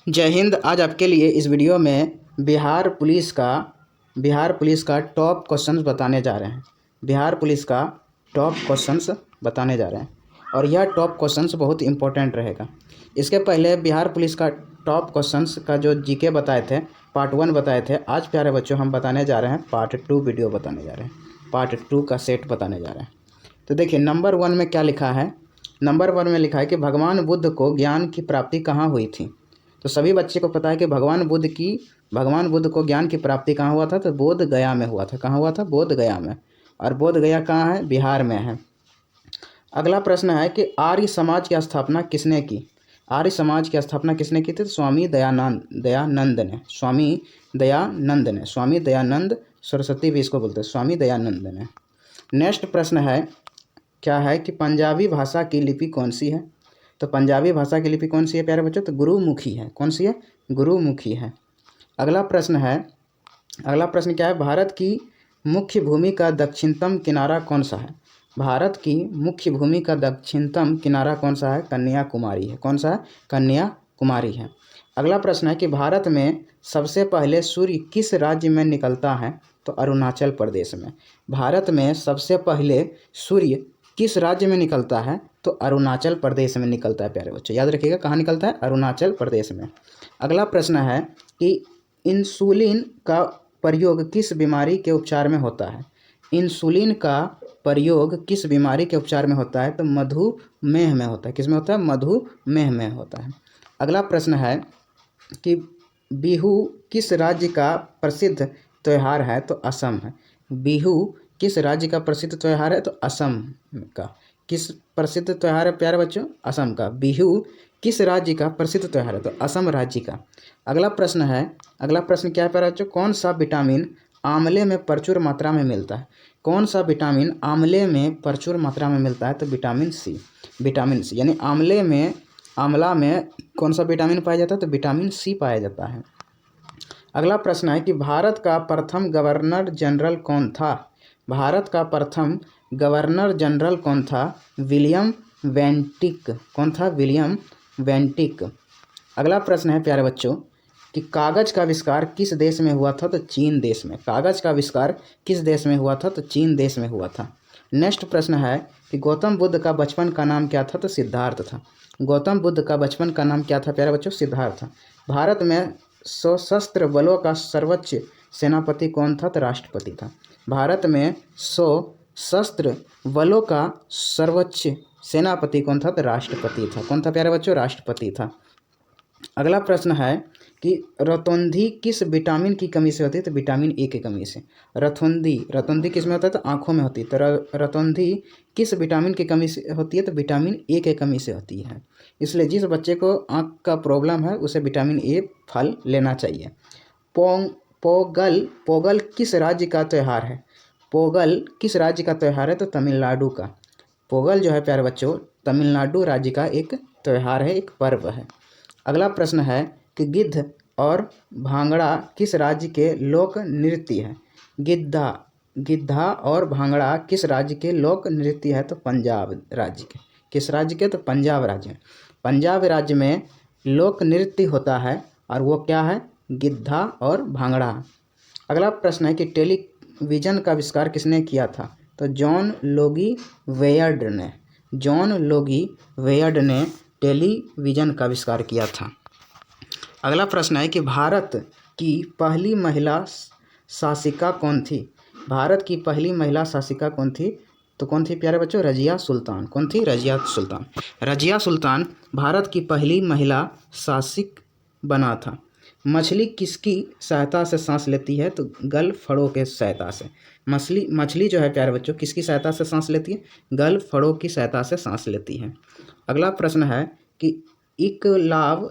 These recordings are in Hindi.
जय हिंद। आज आपके लिए इस वीडियो में बिहार पुलिस का टॉप क्वेश्चंस बताने जा रहे हैं। बिहार पुलिस का टॉप क्वेश्चंस बताने जा रहे हैं और यह टॉप क्वेश्चंस बहुत इंपॉर्टेंट रहेगा। इसके पहले बिहार पुलिस का टॉप क्वेश्चंस का जो जीके बताए थे, पार्ट 1 बताए थे। आज प्यारे बच्चों हम बताने जा रहे हैं पार्ट 2 वीडियो बताने जा रहे हैं, पार्ट 2 का सेट बताने जा रहे हैं। तो देखिए नंबर 1 में क्या लिखा है। नंबर 1 में लिखा है कि भगवान बुद्ध को ज्ञान की प्राप्ति कहाँ हुई थी। तो सभी बच्चे को पता है कि भगवान बुद्ध को ज्ञान की प्राप्ति कहाँ हुआ था, तो बोध गया में हुआ था। कहाँ हुआ था? बोध गया में। और बोध गया कहाँ है? बिहार में है। अगला प्रश्न है कि आर्य समाज की स्थापना किसने की? आर्य समाज की स्थापना किसने की थी? तो स्वामी दयानंद ने। स्वामी दयानंद सरस्वती भी इसको बोलते हैं, स्वामी दयानंद ने। नेक्स्ट प्रश्न है, क्या है कि पंजाबी भाषा की लिपि कौन सी है? तो पंजाबी भाषा की लिपि कौन सी है प्यारे बच्चों? तो गुरुमुखी है। कौन सी है? गुरुमुखी है। अगला प्रश्न क्या है? भारत की मुख्य भूमि का दक्षिणतम किनारा कौन सा है? भारत की मुख्य भूमि का दक्षिणतम किनारा कौन सा है? कन्याकुमारी है। कौन सा है? कन्याकुमारी है। अगला प्रश्न है कि भारत में सबसे पहले सूर्य किस राज्य में निकलता है? तो अरुणाचल प्रदेश में। भारत में सबसे पहले सूर्य किस राज्य में निकलता है? तो अरुणाचल प्रदेश में निकलता है प्यारे बच्चों। याद रखिएगा कहाँ निकलता है? अरुणाचल प्रदेश में। अगला प्रश्न है कि इंसुलिन का प्रयोग किस बीमारी के उपचार में होता है? इंसुलिन का प्रयोग किस बीमारी के उपचार में होता है? तो मधुमेह में होता है। किस में होता है? मधुमेह में होता है। अगला प्रश्न है कि बिहू किस राज्य का प्रसिद्ध त्यौहार है? तो असम है। बिहू किस राज्य का प्रसिद्ध त्यौहार है? तो असम का। किस प्रसिद्ध त्यौहार है प्यारे बच्चों? असम का। बिहू किस राज्य का प्रसिद्ध त्यौहार है? तो असम राज्य का। अगला प्रश्न क्या है प्यारे बच्चों? कौन सा विटामिन आंवले में प्रचुर मात्रा में मिलता है? कौन सा विटामिन आंवले में प्रचुर मात्रा में मिलता है? तो विटामिन सी। यानी आंवला में कौन सा विटामिन पाया जाता है? तो विटामिन सी पाया जाता है। अगला प्रश्न है कि भारत का प्रथम गवर्नर जनरल कौन था? भारत का प्रथम गवर्नर जनरल कौन था? William Bentinck. कौन था? William Bentinck. अगला प्रश्न है प्यारे बच्चों कि कागज का आविष्कार किस देश में हुआ था? तो चीन देश में। कागज का आविष्कार किस देश में हुआ था? तो चीन देश में हुआ था। नेक्स्ट प्रश्न है कि गौतम बुद्ध का बचपन का नाम क्या था? तो सिद्धार्थ था। गौतम बुद्ध का बचपन का नाम क्या था प्यारे बच्चों? सिद्धार्थ था। भारत में सशस्त्र बलों का सर्वोच्च सेनापति कौन था? तो राष्ट्रपति था। भारत में सशस्त्र बलों का सर्वोच्च सेनापति कौन था? तो राष्ट्रपति था। कौन था प्यारे बच्चों? राष्ट्रपति था। अगला प्रश्न है कि रतौंधी किस विटामिन की कमी से होती है? तो विटामिन ए की कमी से। रतौंधी किस में होता है? तो आँखों में होती है। तो रतौंधी किस विटामिन की कमी से होती है? तो विटामिन ए की कमी से होती है। इसलिए जिस बच्चे को आँख का प्रॉब्लम है उसे विटामिन ए फल लेना चाहिए। पोगल किस राज्य का त्यौहार है? पोगल किस राज्य का त्यौहार है? तो तमिलनाडु का। पोगल जो है प्यारे बच्चों तमिलनाडु राज्य का एक त्यौहार है, एक पर्व है। अगला प्रश्न है कि गिद्ध और भांगड़ा किस राज्य के लोक नृत्य है? गिद्धा और भांगड़ा किस राज्य के लोक नृत्य है? तो पंजाब राज्य के। किस राज्य के? तो पंजाब राज्य। पंजाब राज्य में लोक नृत्य होता है और वो क्या है? गिद्धा और भांगड़ा। अगला प्रश्न है कि टेलीविज़न का आविष्कार किसने किया था? तो जॉन लोगी वेयर्ड ने टेलीविज़न का आविष्कार किया था। अगला प्रश्न है कि भारत की पहली महिला शासिका कौन थी? भारत की पहली महिला शासिका कौन थी? तो कौन थी प्यारे बच्चों? रजिया सुल्तान। कौन थी? रजिया सुल्तान भारत की पहली महिला शासक बना था। मछली किसकी सहायता से सांस लेती है? तो गलफड़ों के सहायता से। मछली जो है प्यारे बच्चों किसकी सहायता से सांस लेती है? गलफड़ों की सहायता से सांस लेती है। अगला प्रश्न है कि इनकिलाब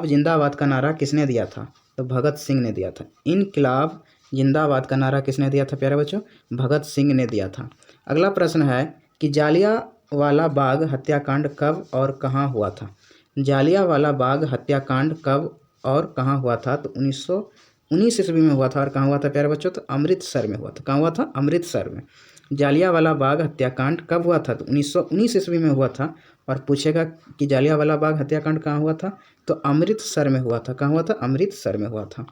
जिंदाबाद का नारा किसने दिया था? तो भगत सिंह ने दिया था। इनकिलाब जिंदाबाद का नारा किसने दिया था प्यारे बच्चों? भगत सिंह ने दिया था। अगला प्रश्न है कि जालियांवाला बाग हत्याकांड कब और कहाँ हुआ था? जालियांवाला बाग हत्याकांड कब और कहाँ हुआ था? तो 1919 ईस्वी में हुआ था। और कहाँ हुआ था प्यारे बच्चों? तो अमृतसर में हुआ था। कहाँ हुआ था? अमृतसर में। जालियांवाला बाग हत्याकांड कब हुआ था? तो 1919 ईस्वी में हुआ था और पूछेगा कि जालियांवाला बाग हत्याकांड कहाँ हुआ था, तो अमृतसर में हुआ था। कहाँ हुआ था? अमृतसर में हुआ था।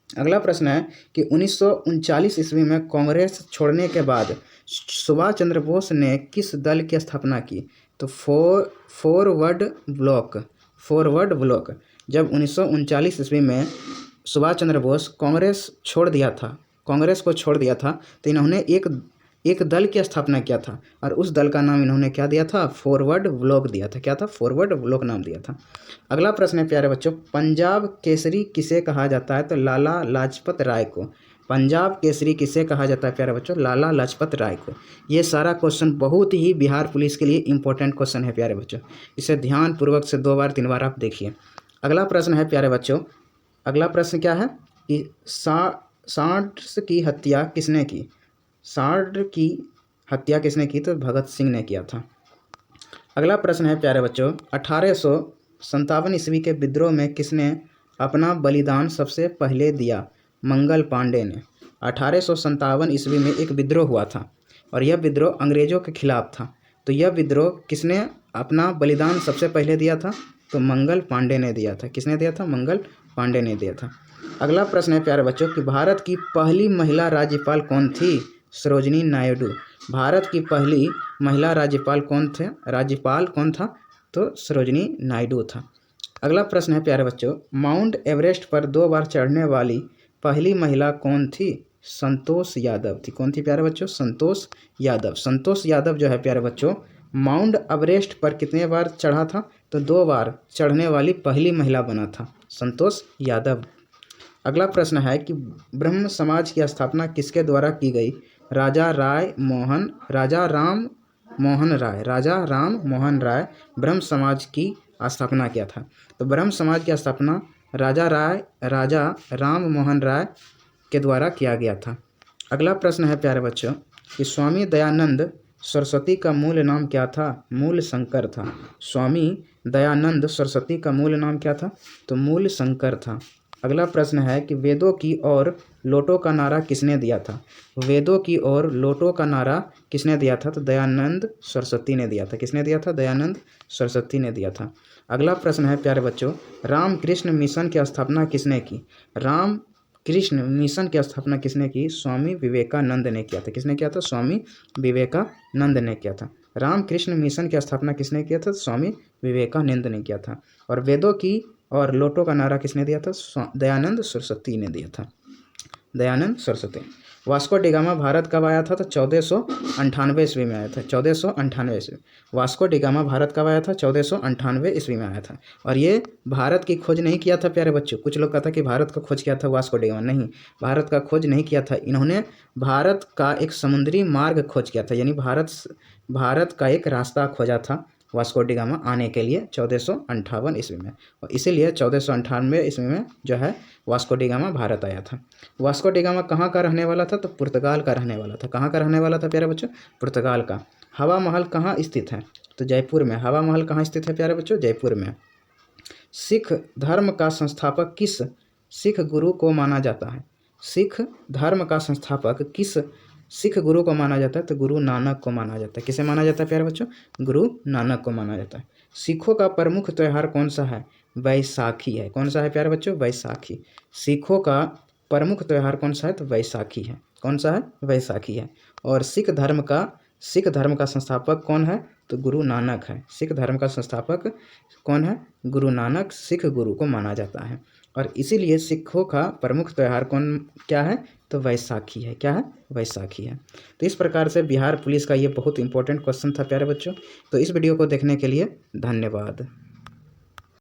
अगला प्रश्न है कि 1939 ईस्वी में कांग्रेस छोड़ने के बाद सुभाष चंद्र बोस ने किस दल की स्थापना की, तो फॉरवर्ड ब्लॉक। जब 1939 ईस्वी में सुभाष चंद्र बोस कांग्रेस को छोड़ दिया था तो इन्होंने एक दल की स्थापना किया था और उस दल का नाम इन्होंने क्या दिया था? फॉरवर्ड ब्लॉक दिया था। क्या था? फॉरवर्ड ब्लॉक नाम दिया था। अगला प्रश्न है प्यारे बच्चों, पंजाब केसरी किसे कहा जाता है, तो लाला लाजपत राय को। पंजाब केसरी किसे कहा जाता है प्यारे बच्चों? लाला लाजपत राय को। ये सारा क्वेश्चन बहुत ही बिहार पुलिस के लिए इंपॉर्टेंट क्वेश्चन है प्यारे बच्चों, इसे ध्यानपूर्वक से 2 बार 3 बार आप देखिए। अगला प्रश्न है प्यारे बच्चों, अगला प्रश्न क्या है कि सांड की हत्या किसने की? सांड की हत्या किसने की? तो भगत सिंह ने किया था। अगला प्रश्न है प्यारे बच्चों, 1857 ईस्वी के विद्रोह में किसने अपना बलिदान सबसे पहले दिया? मंगल पांडे ने। 1857 ईस्वी में एक विद्रोह हुआ था और यह विद्रोह अंग्रेजों के खिलाफ था। तो यह विद्रोह किसने अपना बलिदान सबसे पहले दिया था? तो मंगल पांडे ने दिया था। किसने दिया था? मंगल पांडे ने दिया था। अगला प्रश्न है प्यारे बच्चों कि भारत की पहली महिला राज्यपाल कौन थी? सरोजिनी नायडू। भारत की पहली महिला राज्यपाल कौन था? तो सरोजिनी नायडू था। अगला प्रश्न है प्यारे बच्चों, माउंट एवरेस्ट पर 2 बार चढ़ने वाली पहली महिला कौन थी? संतोष यादव थी। कौन थी प्यारे बच्चों? संतोष यादव। संतोष यादव जो है प्यारे बच्चों माउंट एवरेस्ट पर कितने बार चढ़ा था? तो 2 बार चढ़ने वाली पहली महिला बना था संतोष यादव। अगला प्रश्न है कि ब्रह्म समाज की स्थापना किसके द्वारा की गई? राजा राम मोहन राय ब्रह्म समाज की स्थापना किया था। तो ब्रह्म समाज की स्थापना राजा राम मोहन राय के द्वारा किया गया था। अगला प्रश्न है प्यारे बच्चों कि स्वामी दयानंद सरस्वती का मूल नाम क्या था? मूल शंकर था। स्वामी दयानंद सरस्वती का मूल नाम क्या था? तो मूल शंकर था। अगला प्रश्न है कि वेदों की ओर लोटो का नारा किसने दिया था? वेदों की ओर लोटो का नारा किसने दिया था? तो दयानंद सरस्वती ने दिया था। किसने दिया था? दयानंद सरस्वती ने दिया था। अगला प्रश्न है प्यारे बच्चों, रामकृष्ण मिशन की स्थापना किसने की? रामकृष्ण मिशन की स्थापना किसने की? स्वामी विवेकानंद ने किया था। किसने किया था? स्वामी विवेकानंद ने किया था। रामकृष्ण मिशन की स्थापना किसने किया था? स्वामी विवेकानंद ने किया था। और वेदों की और लोटो का नारा किसने दिया था? दयानंद सरस्वती ने दिया था। दयानंद सरस्वती। वास्को डिगामा भारत कब आया था? तो 1498 ईस्वी में आया था। 1498 ईस्वी। वास्को डिगामा भारत कब आया था? 1498 ईस्वी में आया था। और ये भारत की खोज नहीं किया था प्यारे बच्चों। कुछ लोग कहता कि भारत का खोज किया था वास्को डिगामा। नहीं, भारत का खोज नहीं किया था। इन्होंने भारत का एक समुद्री मार्ग खोज किया था, यानी भारत का एक रास्ता खोजा था वास्को डिगामा आने के लिए 1458 ईस्वी में। और इसीलिए 1498 ईस्वी में जो है वास्को डिगामा भारत आया था। वास्को डिगामा कहाँ का रहने वाला था? तो पुर्तगाल का रहने वाला था। कहाँ का रहने वाला था प्यारे बच्चों? पुर्तगाल का। हवा महल कहाँ स्थित है? तो जयपुर में। हवा महल कहाँ स्थित है प्यारे बच्चों? जयपुर में। सिख धर्म का संस्थापक किस सिख गुरु को माना जाता है? सिख धर्म का संस्थापक किस सिख गुरु को माना जाता है? तो गुरु नानक को माना जाता है। किसे माना जाता है प्यारे बच्चों? गुरु नानक को माना जाता है। सिखों का प्रमुख त्यौहार कौन सा है? वैसाखी है। कौन सा है प्यारे बच्चों? वैसाखी। सिखों का प्रमुख त्यौहार कौन सा है? तो वैसाखी है। कौन सा है? वैसाखी है। और सिख धर्म का संस्थापक कौन है? तो गुरु नानक है। सिख धर्म का संस्थापक कौन है? गुरु नानक सिख गुरु को माना जाता है। और इसीलिए सिखों का प्रमुख त्यौहार क्या है? तो वैसाखी है। क्या है? वैसाखी है। तो इस प्रकार से बिहार पुलिस का ये बहुत इंपॉर्टेंट क्वेश्चन था प्यारे बच्चों। तो इस वीडियो को देखने के लिए धन्यवाद।